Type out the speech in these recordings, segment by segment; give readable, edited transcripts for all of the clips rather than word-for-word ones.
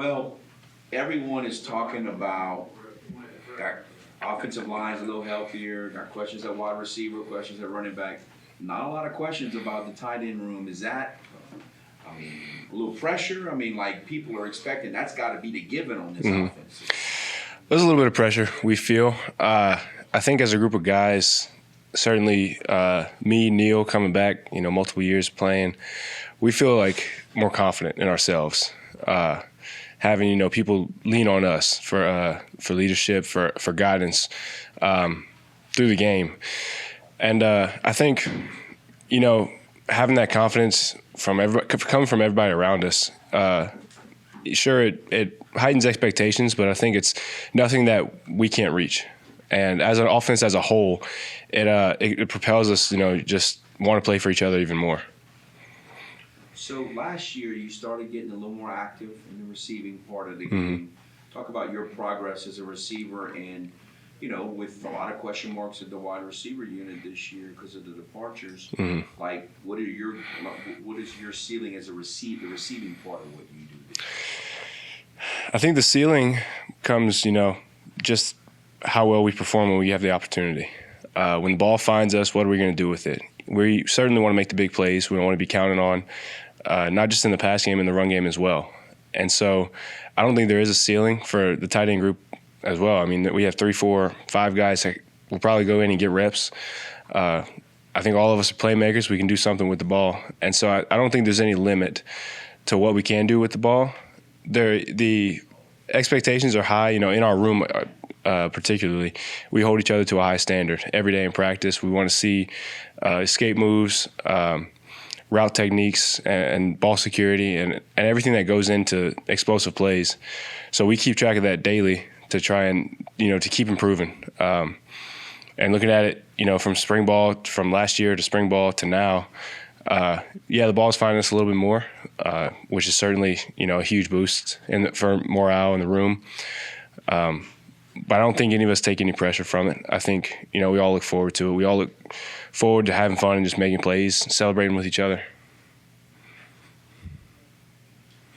Well, everyone is talking about our offensive line's a little healthier. Our questions at wide receiver, questions at running back. Not a lot of questions about the tight end room. Is that, a little pressure? Like people are expecting that's got to be the given on this offense. There's a little bit of pressure, we feel. I think as a group of guys, certainly me, Neil, coming back, multiple years playing, we feel like more confident in ourselves. Having, people lean on us for leadership, for guidance through the game. And I think, having that confidence coming from everybody around us, sure, it heightens expectations, but I think it's nothing that we can't reach. And as an offense as a whole, it propels us, just want to play for each other even more. So last year you started getting a little more active in the receiving part of the game. Talk about your progress as a receiver and, with a lot of question marks at the wide receiver unit this year because of the departures. Like, what is your ceiling as the receiving part of what you do this year? I think the ceiling comes, just how well we perform when we have the opportunity. When the ball finds us, what are we going to do with it? We certainly want to make the big plays. We want to be counted on, not just in the pass game, in the run game as well. And so I don't think there is a ceiling for the tight end group as well. We have 3, 4, 5 guys that will probably go in and get reps. I think all of us are playmakers. We can do something with the ball. And so I don't think there's any limit to what we can do with the ball. The expectations are high, in our room particularly. We hold each other to a high standard every day in practice. We want to see escape moves, route techniques, and ball security, and everything that goes into explosive plays. So we keep track of that daily to try and, to keep improving. And looking at it, from spring ball, from last year to spring ball to now, the ball's finding us a little bit more, which is certainly, a huge boost for morale in the room. But I don't think any of us take any pressure from it. I think, we all look forward to it. We all look forward to having fun and just making plays, celebrating with each other.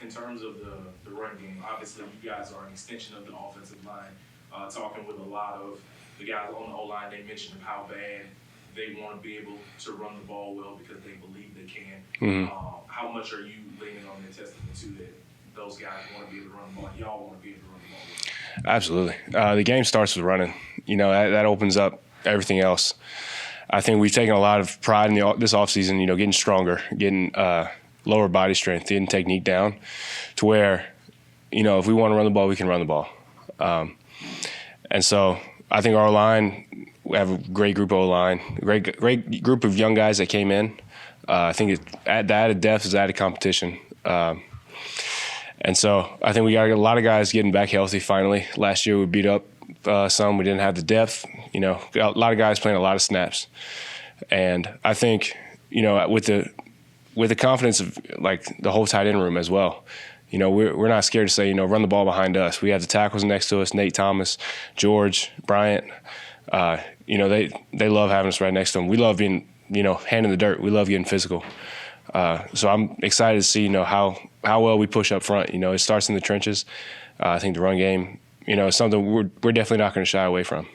In terms of the run game, obviously you guys are an extension of the offensive line. Talking with a lot of the guys on the O-line, they mentioned how bad they want to be able to run the ball well because they believe they can. How much are you leaning on their testament to that those guys want to be able to run the ball? Y'all want to be able to run the ball well? Absolutely. The game starts with running. That opens up everything else. I think we've taken a lot of pride in this offseason, getting stronger, getting lower body strength, getting technique down to where, if we want to run the ball, we can run the ball. And so I think our line, we have a great group of O-line, great group of young guys that came in. I think the added depth is added competition. And so I think we got a lot of guys getting back healthy finally. Last year we beat up some. We didn't have the depth. Got a lot of guys playing a lot of snaps. And I think, with the confidence of like the whole tight end room as well, we're not scared to say, run the ball behind us. We have the tackles next to us, Nate Thomas, George, Bryant. They love having us right next to them. We love being, hand in the dirt. We love getting physical. So I'm excited to see, how well we push up front. It starts in the trenches. I think the run game, is something we're definitely not going to shy away from.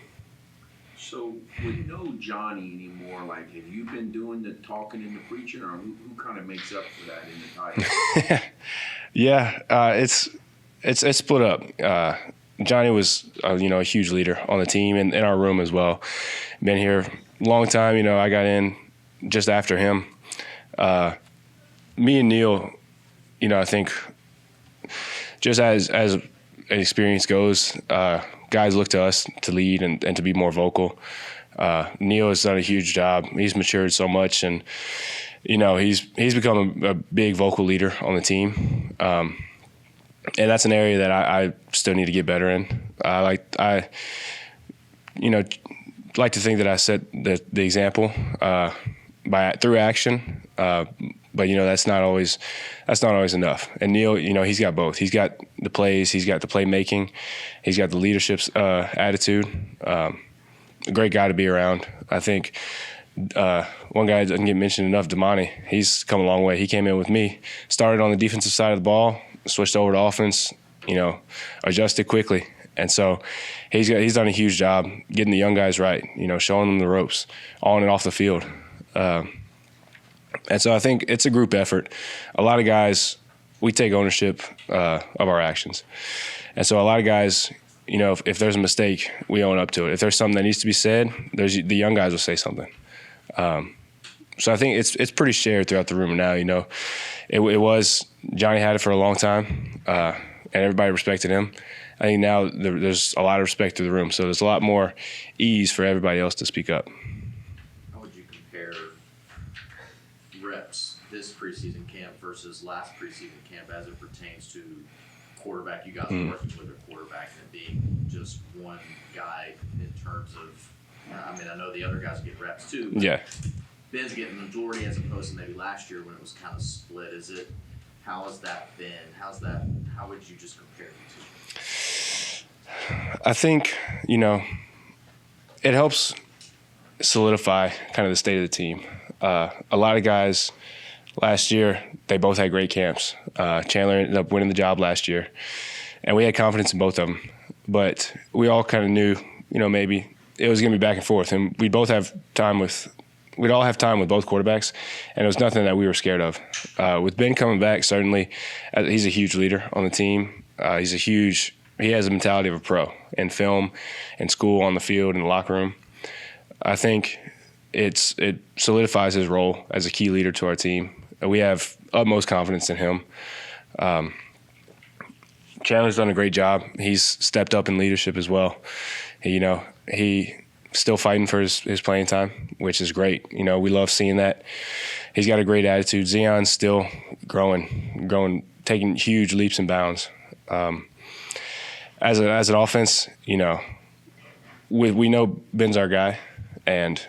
So with no Johnny anymore, like, have you been doing the talking and the preaching, or who kind of makes up for that in the title? Yeah, it's split up. Johnny was, a huge leader on the team and in our room as well. Been here a long time. I got in just after him. Me and Neil, I think just as an experience goes, guys look to us to lead and to be more vocal. Neil has done a huge job. He's matured so much, and he's become a big vocal leader on the team. And that's an area that I still need to get better in. I like to think that I set the example through action. But that's not always enough. And Neil, he's got both. He's got the plays, he's got the playmaking, he's got the leadership attitude. A great guy to be around. I think one guy that doesn't get mentioned enough, Damani. He's come a long way. He came in with me, started on the defensive side of the ball, switched over to offense, adjusted quickly. And so he's done a huge job getting the young guys right, showing them the ropes on and off the field. And so I think it's a group effort. A lot of guys, we take ownership of our actions. And so a lot of guys, if there's a mistake, we own up to it. If there's something that needs to be said, the young guys will say something. So I think it's pretty shared throughout the room now. It was Johnny had it for a long time, and everybody respected him. I think now there's a lot of respect to the room, so there's a lot more ease for everybody else to speak up. How would you compare reps this preseason camp versus last preseason camp as it pertains to quarterback? You guys are working with a quarterback and being just one guy in terms of, I know the other guys get reps too. Yeah. Ben's getting the majority as opposed to maybe last year when it was kind of split. How has that been? How would you just compare the two? I think, it helps solidify kind of the state of the team. A lot of guys last year, they both had great camps. Chandler ended up winning the job last year, and we had confidence in both of them. But we all kind of knew, maybe it was going to be back and forth, and we'd all have time with both quarterbacks, and it was nothing that we were scared of. With Ben coming back, certainly, he's a huge leader on the team. He has the mentality of a pro in film, in school, on the field, in the locker room. I think it solidifies his role as a key leader to our team. We have utmost confidence in him. Chandler's done a great job. He's stepped up in leadership as well. He still fighting for his playing time, which is great. We love seeing that. He's got a great attitude. Zion's still growing, taking huge leaps and bounds. As an offense, we know Ben's our guy, and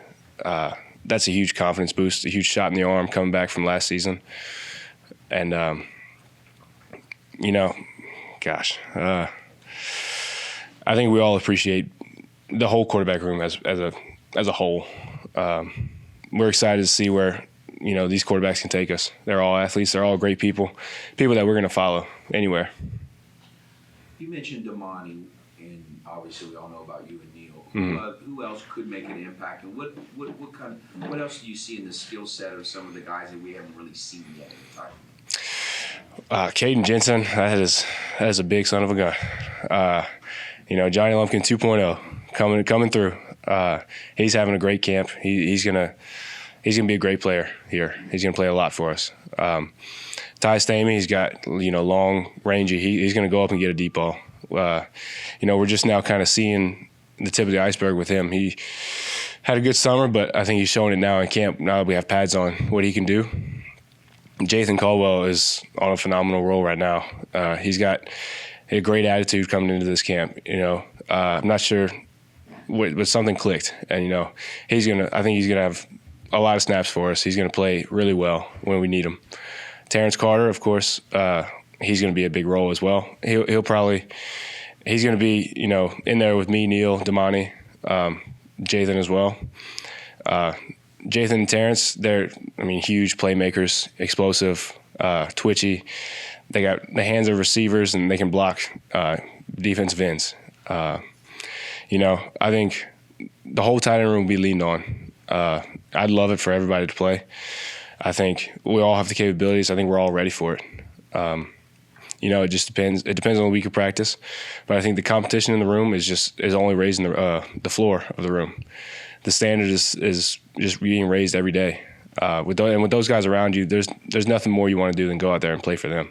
that's a huge confidence boost, a huge shot in the arm coming back from last season. And I think we all appreciate the whole quarterback room as a whole. We're excited to see where these quarterbacks can take us. They're all athletes. They're all great people that we're going to follow anywhere. You mentioned Damani, and obviously we all know about you and Neil. Mm-hmm. Who else could make an impact, and what else do you see in the skill set of some of the guys that we haven't really seen yet in the time? Caden Jensen, that is a big son of a gun. Johnny Lumpkin 2.0 coming through. He's having a great camp. He's gonna be a great player here. He's gonna play a lot for us. Ty Stamey, he's got long rangey. He's gonna go up and get a deep ball. We're just now kind of seeing the tip of the iceberg with him. He had a good summer, but I think he's showing it now in camp. Now that we have pads on, what he can do. Jathan Caldwell is on a phenomenal roll right now. He's got a great attitude coming into this camp. I'm not sure, but something clicked, and I think he's gonna have a lot of snaps for us. He's gonna play really well when we need him. Terrence Carter, of course, he's gonna be a big role as well. He's gonna be in there with me, Neil, Damani, Jathan as well. Jathan and Terrence, they're huge playmakers, explosive, twitchy. They got the hands of receivers, and they can block defensive ends. I think the whole tight end room will be leaned on. I'd love it for everybody to play. I think we all have the capabilities. I think we're all ready for it. It just depends. It depends on the week of practice, but I think the competition in the room is only raising the floor of the room. The standard is just being raised every day. With those guys around you, there's nothing more you want to do than go out there and play for them.